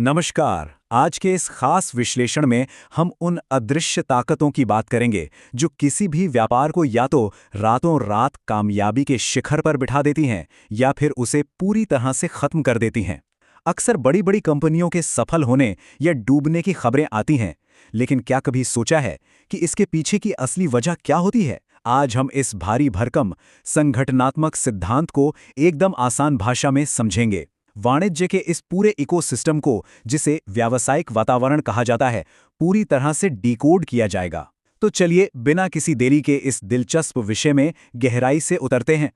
नमस्कार। आज के इस खास विश्लेषण में हम उन अदृश्य ताकतों की बात करेंगे जो किसी भी व्यापार को या तो रातों रात कामयाबी के शिखर पर बिठा देती हैं या फिर उसे पूरी तरह से खत्म कर देती हैं। अक्सर बड़ी बड़ी कंपनियों के सफल होने या डूबने की खबरें आती हैं, लेकिन क्या कभी सोचा है कि इसके पीछे की असली वजह क्या होती है? आज हम इस भारी भरकम संगठनात्मक सिद्धांत को एकदम आसान भाषा में समझेंगे। वाणिज्य के इस पूरे इकोसिस्टम को, जिसे व्यावसायिक वातावरण कहा जाता है, पूरी तरह से डिकोड किया जाएगा। तो चलिए बिना किसी देरी के इस दिलचस्प विषय में गहराई से उतरते हैं।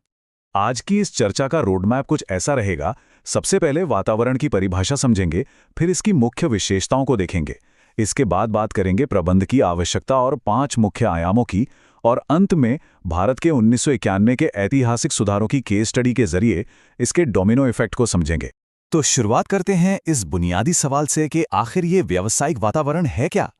आज की इस चर्चा का रोडमैप कुछ ऐसा रहेगा। सबसे पहले वातावरण की परिभाषा समझेंगे, फिर इसकी मुख्य विशेषताओं को देखेंगे। इसके बाद बात करेंगे प्रबंध की आवश्यकता और 5 मुख्य आयामों की, और अंत में भारत के 1991 के ऐतिहासिक सुधारों की केस स्टडी के जरिए इसके डोमिनो इफेक्ट को समझेंगे। तो शुरुआत करते हैं इस बुनियादी सवाल से कि आखिर ये व्यावसायिक वातावरण है क्या?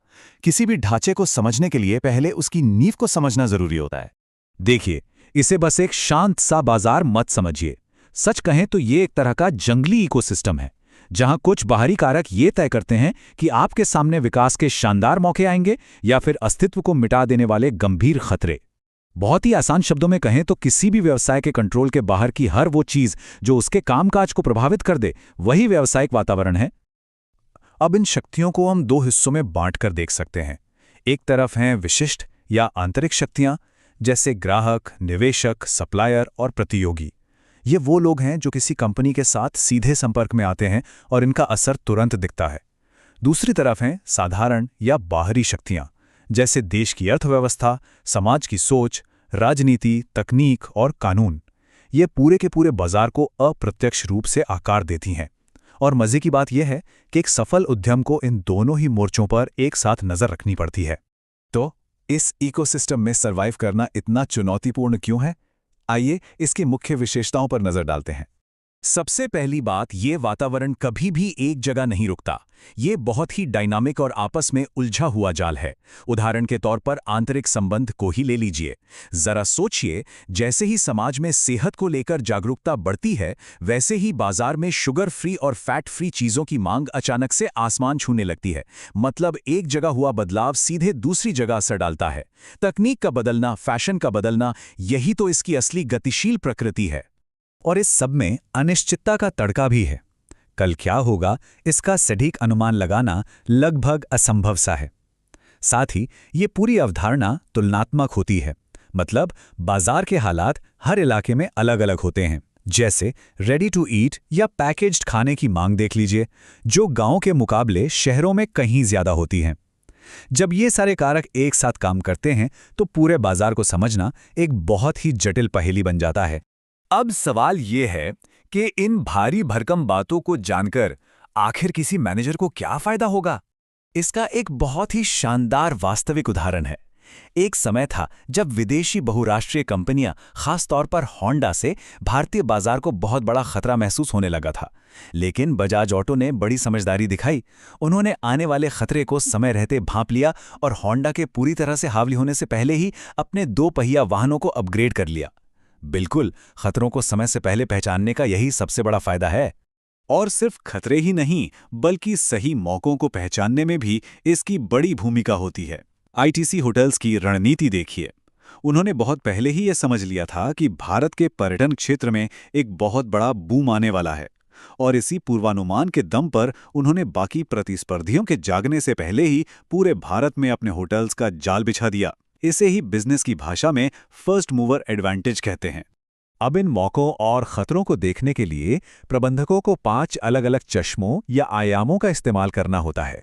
किसी भी ढांचे को समझने के लिए पहले उसकी नींव को समझना जरूरी होता है। देखिए, इसे बस एक शांत सा बाजार मत समझिए। सच कहें तो ये एक तरह का जंगली इकोसिस्टम है, जहां कुछ बाहरी कारक ये तय करते हैं कि आपके सामने विकास के शानदार मौके आएंगे या फिर अस्तित्व को मिटा देने वाले गंभीर खतरे। बहुत ही आसान शब्दों में कहें तो किसी भी व्यवसाय के कंट्रोल के बाहर की हर वो चीज जो उसके कामकाज को प्रभावित कर दे, वही व्यावसायिक वातावरण है। अब इन शक्तियों को हम 2 हिस्सों में बांटकर देख सकते हैं। एक तरफ हैं विशिष्ट या आंतरिक शक्तियां, जैसे ग्राहक, निवेशक, सप्लायर और प्रतियोगी। ये वो लोग हैं जो किसी कंपनी के साथ सीधे संपर्क में आते हैं और इनका असर तुरंत दिखता है। दूसरी तरफ हैं साधारण या बाहरी शक्तियां, जैसे देश की अर्थव्यवस्था, समाज की सोच, राजनीति, तकनीक और कानून। ये पूरे के पूरे बाजार को अप्रत्यक्ष रूप से आकार देती हैं। और मजे की बात यह है कि एक सफल उद्यम को इन दोनों ही मोर्चों पर एक साथ नजर रखनी पड़ती है। तो इस इकोसिस्टम में सर्वाइव करना इतना चुनौतीपूर्ण क्यों है? आइए इसकी मुख्य विशेषताओं पर नजर डालते हैं। सबसे पहली बात, ये वातावरण कभी भी एक जगह नहीं रुकता। ये बहुत ही डायनामिक और आपस में उलझा हुआ जाल है। उदाहरण के तौर पर आंतरिक संबंध को ही ले लीजिए। जरा सोचिए, जैसे ही समाज में सेहत को लेकर जागरूकता बढ़ती है, वैसे ही बाजार में शुगर फ्री और फैट फ्री चीजों की मांग अचानक से आसमान छूने लगती है। मतलब एक जगह हुआ बदलाव सीधे दूसरी जगह असर डालता है। तकनीक का बदलना, फैशन का बदलना, यही तो इसकी असली गतिशील प्रकृति है। और इस सब में अनिश्चितता का तड़का भी है। कल क्या होगा, इसका सटीक अनुमान लगाना लगभग असंभव सा है। साथ ही ये पूरी अवधारणा तुलनात्मक होती है। मतलब बाजार के हालात हर इलाके में अलग अलग होते हैं। जैसे रेडी टू ईट या पैकेज्ड खाने की मांग देख लीजिए, जो गांव के मुकाबले शहरों में कहीं ज्यादा होती हैं। जब ये सारे कारक एक साथ काम करते हैं तो पूरे बाजार को समझना एक बहुत ही जटिल पहेली बन जाता है। अब सवाल ये है कि इन भारी भरकम बातों को जानकर आखिर किसी मैनेजर को क्या फायदा होगा? इसका एक बहुत ही शानदार वास्तविक उदाहरण है। एक समय था जब विदेशी बहुराष्ट्रीय कंपनियां, खास तौर पर होंडा से भारतीय बाजार को बहुत बड़ा खतरा महसूस होने लगा था। लेकिन बजाज ऑटो ने बड़ी समझदारी दिखाई। उन्होंने आने वाले खतरे को समय रहते भांप लिया और होंडा के पूरी तरह से हावी होने से पहले ही अपने 2 पहिया वाहनों को अपग्रेड कर लिया। बिल्कुल, खतरों को समय से पहले पहचानने का यही सबसे बड़ा फायदा है। और सिर्फ खतरे ही नहीं, बल्कि सही मौकों को पहचानने में भी इसकी बड़ी भूमिका होती है। आईटीसी होटल्स की रणनीति देखिए। उन्होंने बहुत पहले ही यह समझ लिया था कि भारत के पर्यटन क्षेत्र में एक बहुत बड़ा बूम आने वाला है, और इसी पूर्वानुमान के दम पर उन्होंने बाकी प्रतिस्पर्धियों के जागने से पहले ही पूरे भारत में अपने होटल्स का जाल बिछा दिया। इसे ही बिजनेस की भाषा में फर्स्ट मूवर एडवांटेज कहते हैं। अब इन मौकों और खतरों को देखने के लिए प्रबंधकों को 5 अलग अलग चश्मों या आयामों का इस्तेमाल करना होता है।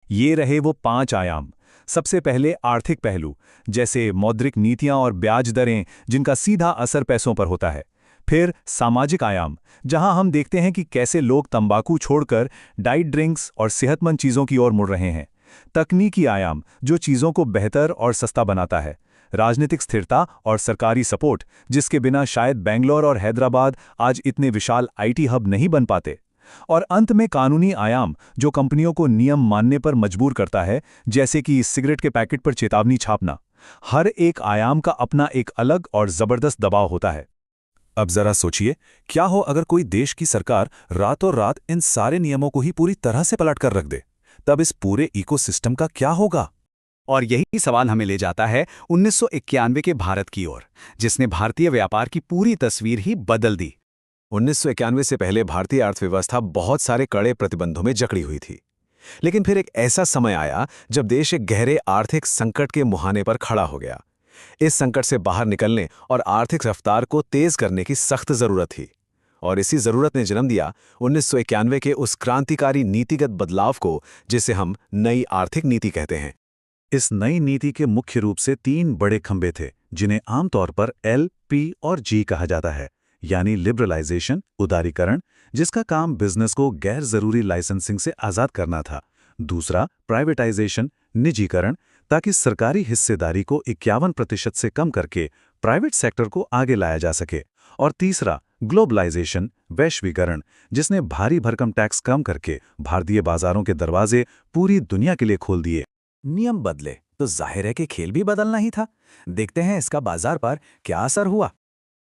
ये रहे वो 5 आयाम। सबसे पहले आर्थिक पहलू, जैसे मौद्रिक नीतियां और ब्याज दरें, जिनका सीधा असर पैसों पर होता है। फिर सामाजिक आयाम, जहां हम देखते हैं कि कैसे लोग तंबाकू छोड़कर डाइट ड्रिंक्स और सेहतमंद चीजों की ओर मुड़ रहे हैं। तकनीकी आयाम, जो चीजों को बेहतर और सस्ता बनाता है। राजनीतिक स्थिरता और सरकारी सपोर्ट, जिसके बिना शायद बेंगलोर और हैदराबाद आज इतने विशाल आईटी हब नहीं बन पाते। और अंत में कानूनी आयाम, जो कंपनियों को नियम मानने पर मजबूर करता है, जैसे कि सिगरेट के पैकेट पर चेतावनी छापना। हर एक आयाम का अपना एक अलग और जबरदस्त दबाव होता है। अब जरा सोचिए, क्या हो अगर कोई देश की सरकार रातों रात इन सारे नियमों को ही पूरी तरह से पलट कर रख दे? तब इस पूरे इकोसिस्टम का क्या होगा? और यही सवाल हमें ले जाता है 1991 के भारत की ओर, जिसने भारतीय व्यापार की पूरी तस्वीर ही बदल दी। 1991 से पहले भारतीय अर्थव्यवस्था बहुत सारे कड़े प्रतिबंधों में जकड़ी हुई थी। लेकिन फिर एक ऐसा समय आया जब देश एक गहरे आर्थिक संकट के मुहाने पर खड़ा हो गया। इस संकट से बाहर निकलने और आर्थिक रफ्तार को तेज करने की सख्त जरूरत थी। और इसी जरूरत ने जन्म दिया 1991 के उस क्रांतिकारी नीतिगत बदलाव को, जिसे हम नई आर्थिक नीति कहते हैं। इस नई नीति के मुख्य रूप से 3 बड़े खंभे थे, जिन्हें आमतौर पर L, P और G कहा जाता है, यानी लिबरलाइजेशन, उदारीकरण, जिसका काम बिजनेस को गैर जरूरी लाइसेंसिंग से आजाद करना था। दूसरा, प्राइवेटाइजेशन, निजीकरण, ताकि सरकारी हिस्सेदारी को 51% से कम करके प्राइवेट सेक्टर को आगे लाया जा सके। और तीसरा, ग्लोबलाइजेशन, वैश्वीकरण, जिसने भारी भरकम टैक्स कम करके भारतीय बाजारों के दरवाजे पूरी दुनिया के लिए खोल दिए। नियम बदले तो जाहिर है कि खेल भी बदलना ही था। देखते हैं इसका बाजार पर क्या असर हुआ।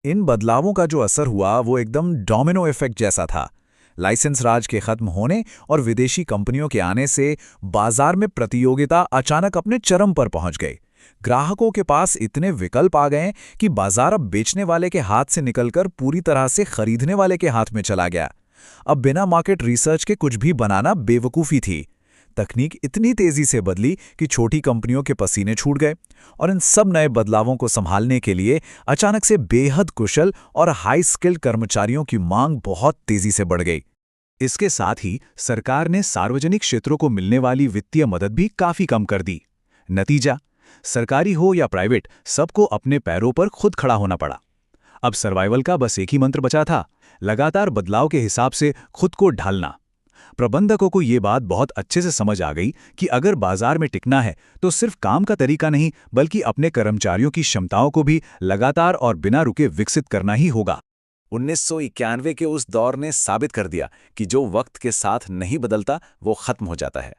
इन बदलावों का जो असर हुआ वो एकदम डोमिनो इफेक्ट जैसा था। लाइसेंस राज के खत्म होने और विदेशी कंपनियों के आने से बाजार में प्रतियोगिता अचानक अपने चरम पर पहुंच गई। ग्राहकों के पास इतने विकल्प आ गए कि बाजार अब बेचने वाले के हाथ से निकलकर पूरी तरह से खरीदने वाले के हाथ में चला गया। अब बिना मार्केट रिसर्च के कुछ भी बनाना बेवकूफ़ी थी। तकनीक इतनी तेजी से बदली कि छोटी कंपनियों के पसीने छूट गए, और इन सब नए बदलावों को संभालने के लिए अचानक से बेहद कुशल और हाई स्किल्ड कर्मचारियों की मांग बहुत तेजी से बढ़ गई। इसके साथ ही सरकार ने सार्वजनिक क्षेत्रों को मिलने वाली वित्तीय मदद भी काफी कम कर दी। नतीजा, सरकारी हो या प्राइवेट, सबको अपने पैरों पर खुद खड़ा होना पड़ा। अब सर्वाइवल का बस एक ही मंत्र बचा था, लगातार बदलाव के हिसाब से खुद को ढालना। प्रबंधकों को ये बात बहुत अच्छे से समझ आ गई कि अगर बाजार में टिकना है तो सिर्फ काम का तरीका नहीं, बल्कि अपने कर्मचारियों की क्षमताओं को भी लगातार और बिना रुके विकसित करना ही होगा। 1991 के उस दौर ने साबित कर दिया कि जो वक्त के साथ नहीं बदलता वो खत्म हो जाता है।